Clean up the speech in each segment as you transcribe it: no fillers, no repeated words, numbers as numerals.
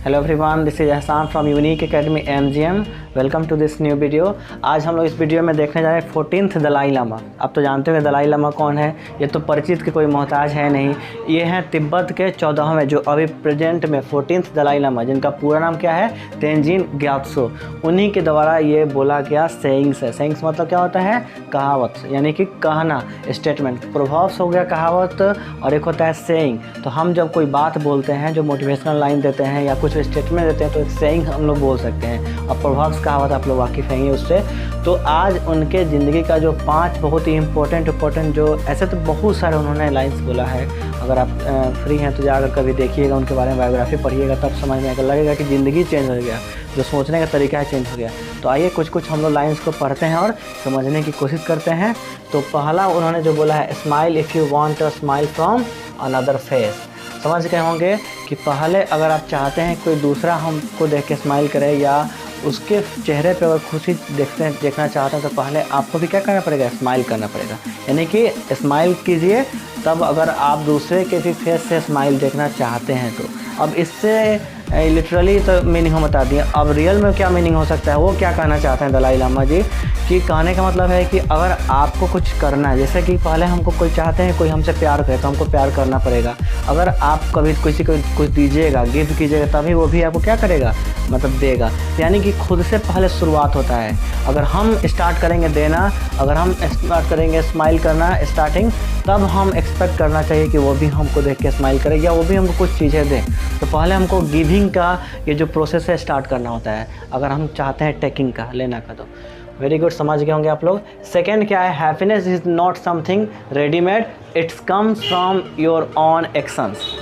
Hello everyone, this is Ehsan from unique academy MGM। Welcome to this new video. आज हम लोग इस video में देखने जा रहे हैं 14th दलाई लामा। आप तो जानते हो दलाई लामा कौन है, ये तो परिचित के कोई मोहताज है नहीं। ये हैं तिब्बत के 14वें, जो अभी प्रेजेंट में 14th दलाई लामा, जिनका पूरा नाम क्या है, तेंजिन ग्यात्सो। उन्हीं के द्वारा ये बोला गया सेइंग्स है। सेइंग्स मतलब क्या होता है, कहावत, यानी कि कहना, स्टेटमेंट। प्रोवर्ब्स हो गया कहावत, और एक होता है सेइंग। तो हम जब कोई बात बोलते हैं, जो मोटिवेशनल लाइन देते हैं या कुछ स्टेटमेंट देते हैं, तो एक सेइंग हम लोग बोल सकते हैं। और प्रोवर्ब्स कहावत आप लोग वाकिफ़ हैं उससे। तो आज उनके ज़िंदगी का जो 5 बहुत ही इम्पोर्टेंट जो ऐसे तो बहुत सारे उन्होंने लाइन्स बोला है। अगर आप फ्री हैं तो जाकर कभी देखिएगा, उनके बारे में बायोग्राफी पढ़िएगा, तब समझ में लगेगा कि ज़िंदगी चेंज हो गया, जो सोचने का तरीका है चेंज हो गया। तो आइए कुछ हम लोग लाइन्स को पढ़ते हैं और समझने की कोशिश करते हैं। तो पहला उन्होंने जो बोला है, smile if you want a smile from another face. समझ गए होंगे कि पहले अगर आप चाहते हैं कोई दूसरा हमको देख के स्माइल करे या उसके चेहरे पे अगर खुशी देखना चाहते हैं, तो पहले आपको भी क्या करना पड़ेगा, स्माइल करना पड़ेगा। यानी कि स्माइल कीजिए, तब अगर आप दूसरे के भी फेस से स्माइल देखना चाहते हैं तो। अब इससे लिटरली तो मीनिंग हम बता दिए। अब रियल में क्या मीनिंग हो सकता है, वो क्या कहना चाहते हैं दलाई लामा जी, कि कहने का मतलब है कि अगर आपको कुछ करना है, जैसे कि पहले हमको कोई चाहते हैं कोई हमसे प्यार करे, तो हमको प्यार करना पड़ेगा। अगर आप कभी किसी को कुछ दीजिएगा, गिफ्ट कीजिएगा, तभी वो भी आपको क्या करेगा, मतलब देगा। यानी कि खुद से पहले शुरुआत होता है। अगर हम स्टार्ट करेंगे देना, अगर हम स्टार्ट करेंगे स्माइल करना स्टार्टिंग, तब हम एक्सपेक्ट करना चाहिए कि वो भी हमको देख के स्माइल करे या वो भी हमको कुछ चीज़ें दें। तो पहले हमको गिविंग का ये जो प्रोसेस है स्टार्ट करना होता है, अगर हम चाहते हैं टेकिंग का, लेना का। तो वेरी गुड, समझ गए होंगे आप लोग। सेकेंड क्या है, happiness is not something readymade, it's comes from your own actions.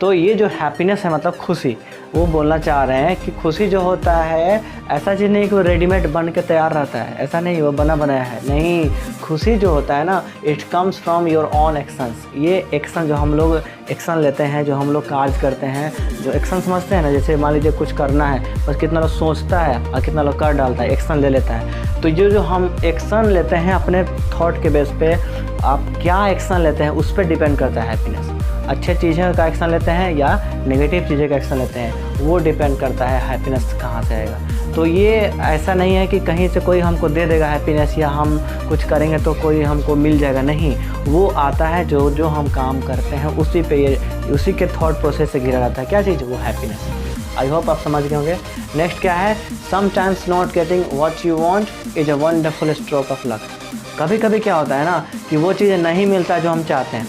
तो ये जो हैप्पीनेस है मतलब खुशी, वो बोलना चाह रहे हैं कि खुशी जो होता है ऐसा चीज़ नहीं कि वो रेडीमेड बन के तैयार रहता है, ऐसा नहीं वो बना बनाया है, नहीं। खुशी जो होता है ना, it comes from your own actions. ये एक्शन जो हम लोग एक्शन लेते हैं, जो हम लोग कार्य करते हैं, जो एक्शन समझते हैं ना, जैसे मान लीजिए कुछ करना है, बस कितना लोग सोचता है और कितना लोग कर डालता है, एक्शन ले लेता है। तो जो हम एक्शन लेते हैं अपने थॉट के बेस पे, आप क्या एक्शन लेते हैं उस पर डिपेंड करता है हैप्पीनेस। अच्छे चीज़ें का एक्शन लेते हैं या नेगेटिव चीज़ें का एक्शन लेते हैं, वो डिपेंड करता है हैप्पीनेस कहाँ से आएगा। तो ये ऐसा नहीं है कि कहीं से कोई हमको दे देगा हैप्पीनेस, या हम कुछ करेंगे तो कोई हमको मिल जाएगा, नहीं। वो आता है जो हम काम करते हैं उसी पे, ये उसी के थॉट प्रोसेस से घिरा रहता है। क्या चीज़, वो हैप्पीनेस। आई होप आप समझ गए होंगे। नेक्स्ट क्या है, sometimes not getting what you want is a wonderful stroke of luck. कभी कभी क्या होता है ना कि वो चीज़ें नहीं मिलता जो हम चाहते हैं।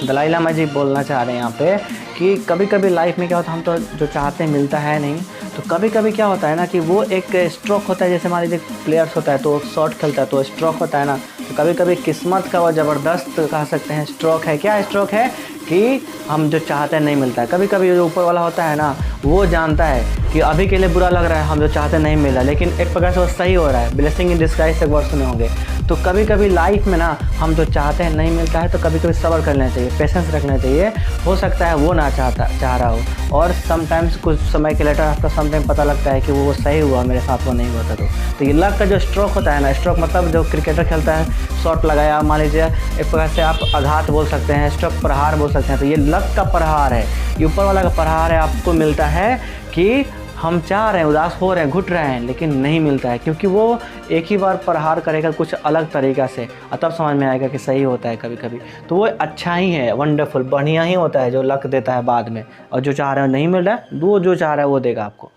दलाई लामा जी बोलना चाह रहे हैं यहाँ पे कि कभी कभी लाइफ में क्या होता है, हम तो जो चाहते हैं मिलता है नहीं। तो कभी कभी क्या होता है ना कि वो एक स्ट्रोक होता है, जैसे मान लीजिए प्लेयर्स होता है तो शॉट खेलता है तो स्ट्रोक होता है ना। तो कभी कभी किस्मत का वो ज़बरदस्त कह सकते हैं स्ट्रोक है। क्या स्ट्रोक है कि हम जो चाहते हैं नहीं मिलता है। कभी कभी जो ऊपर वाला होता है ना, वो जानता है कि अभी के लिए बुरा लग रहा है, हम जो चाहते हैं नहीं मिल रहा है, लेकिन एक प्रकार से वो सही हो रहा है। ब्लेसिंग इन डिस्गाइज एक वर्ड सुने होंगे। तो कभी कभी लाइफ में ना हम जो चाहते हैं नहीं मिलता है, तो कभी कभी सब्र कर लेना चाहिए, पेशेंस रखना चाहिए। हो सकता है वो ना चाह रहा हो, और समटाइम्स कुछ समय के लेटर आफ्टर सम टाइम पता लगता है कि वो सही हुआ, मेरे साथ वो नहीं हुआ था। तो ये लक का जो स्ट्रोक होता है ना, स्ट्रोक मतलब जो क्रिकेटर खेलता है, शॉट लगाया, मान लीजिए एक प्रकार से आप आघात बोल सकते हैं, स्ट्रोक प्रहार बोल सकते हैं। तो ये लक का प्रहार है, ये ऊपर वाला का प्रहार है। आपको मिलता है कि हम चाह रहे हैं, उदास हो रहे हैं, घुट रहे हैं, लेकिन नहीं मिलता है, क्योंकि वो एक ही बार प्रहार करेगा कुछ अलग तरीक़ा से, और तब समझ में आएगा कि सही होता है कभी कभी। तो वो अच्छा ही है, वंडरफुल, बढ़िया ही होता है जो लक देता है बाद में। और जो चाह रहे हो नहीं मिल रहा है, वो जो चाह रहा है वो देगा आपको।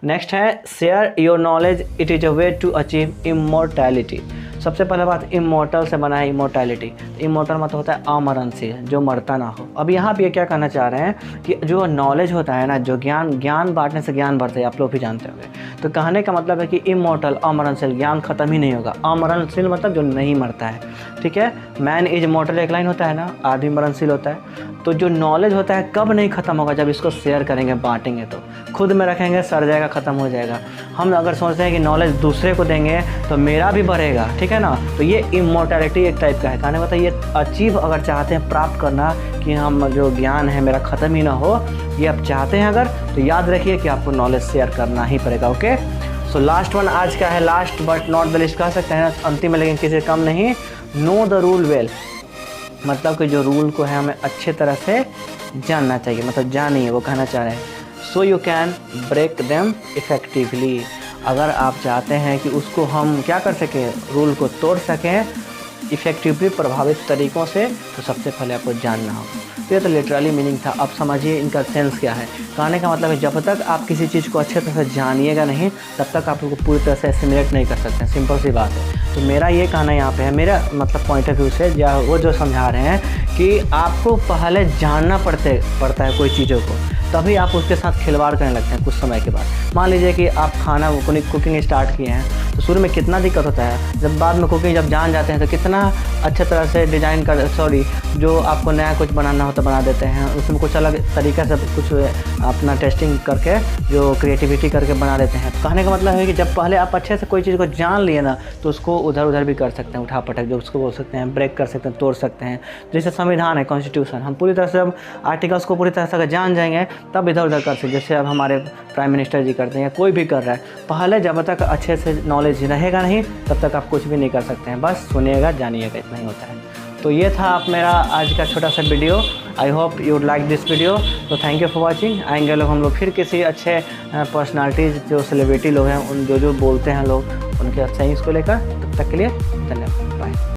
नेक्स्ट है, share your knowledge, it is a way to achieve immortality. सबसे पहले बात, इमोर्टल से बना है इमोर्टैलिटी। इमोर्टल मतलब होता है अमरणशील, जो मरता ना हो। अब यहाँ पे क्या कहना चाह रहे हैं कि जो नॉलेज होता है ना, जो ज्ञान बांटने से ज्ञान बढ़ता है, आप लोग भी जानते होंगे। तो कहने का मतलब है कि इमोर्टल, अमरणशील, ज्ञान खत्म ही नहीं होगा। अमरणशील मतलब जो नहीं मरता है, ठीक है। मैन इज इमोर्टल एक लाइन होता है ना, आदमी मरणशील होता है। तो जो नॉलेज होता है कब नहीं ख़त्म होगा, जब इसको शेयर करेंगे, बांटेंगे। तो खुद में रखेंगे, सड़ जाएगा, ख़त्म हो जाएगा। हम अगर सोचते हैं कि नॉलेज दूसरे को देंगे तो मेरा भी बढ़ेगा, ठीक है ना। तो ये इमोर्टैलिटी एक टाइप का है। कहने का ये अचीव अगर चाहते हैं, प्राप्त करना, कि हम जो ज्ञान है मेरा ख़त्म ही ना हो, ये आप चाहते हैं अगर, तो याद रखिए कि आपको नॉलेज शेयर करना ही पड़ेगा। ओके, सो लास्ट वन आज का है, last but not the list कह सकते हैं ना, अंतिम में लेकिन किसी से कम नहीं। नो द रूल वेल, मतलब कि जो रूल को है हमें अच्छे तरह से जानना चाहिए, मतलब जानिए, वो कहना चाह रहे हैं। So you can break them effectively. अगर आप चाहते हैं कि उसको हम क्या कर सकें, रूल को तोड़ सकें इफ़ेक्टिवली, प्रभावित तरीक़ों से, तो सबसे पहले आपको जानना होगा। तो ये तो लिटरली मीनिंग था। अब समझिए इनका सेंस क्या है। कहने का मतलब है जब तक आप किसी चीज़ को अच्छे तरह से जानिएगा नहीं, तब तक आप उसको पूरी तरह से एसिमिलेट नहीं कर सकते। सिंपल सी बात है। तो मेरा ये कहना यहाँ पे है, मेरा मतलब पॉइंट ऑफ व्यू से वो जो समझा रहे हैं कि आपको पहले जानना पड़ता है कोई चीज़ों को, तभी आप उसके साथ खिलवाड़ करने लगते हैं कुछ समय के बाद। मान लीजिए कि आप खाना कुकिंग स्टार्ट किए हैं, तो शुरू में कितना दिक्कत होता है, जब बाद में कुकिंग जब जान जाते हैं तो कितना अच्छे तरह से डिज़ाइन जो आपको नया कुछ बनाना हो तो बना देते हैं। उसमें कुछ अलग तरीक़े से कुछ अपना टेस्टिंग करके जो क्रिएटिविटी करके बना देते हैं। कहने का मतलब है कि जब पहले आप अच्छे से कोई चीज़ को जान लिए ना, तो उसको उधर भी कर सकते हैं, उठा पटक जो उसको बोल सकते हैं, ब्रेक कर सकते हैं, तोड़ सकते हैं। जैसे संविधान है, कॉन्स्टिट्यूशन, हम पूरी तरह से जब आर्टिकल्स को पूरी तरह से अगर जान जाएंगे तब इधर उधर कर सकते। जैसे अब हमारे प्राइम मिनिस्टर जी करते हैं या कोई भी कर रहा है, पहले जब तक अच्छे से नॉलेज रहेगा नहीं तब तक आप कुछ भी नहीं कर सकते हैं। बस सुनिएगा, जानिएगा, इतना ही होता है। तो ये था आप मेरा आज का छोटा सा video. I hope you would like this video. तो थैंक यू फॉर वाचिंग। आएंगे लोग हम लोग फिर किसी अच्छे पर्सनालिटीज़ जो सेलिब्रिटी लोग हैं, उन जो बोलते हैं लोग, उनके सही को लेकर। तब तक के लिए धन्यवाद, बाय।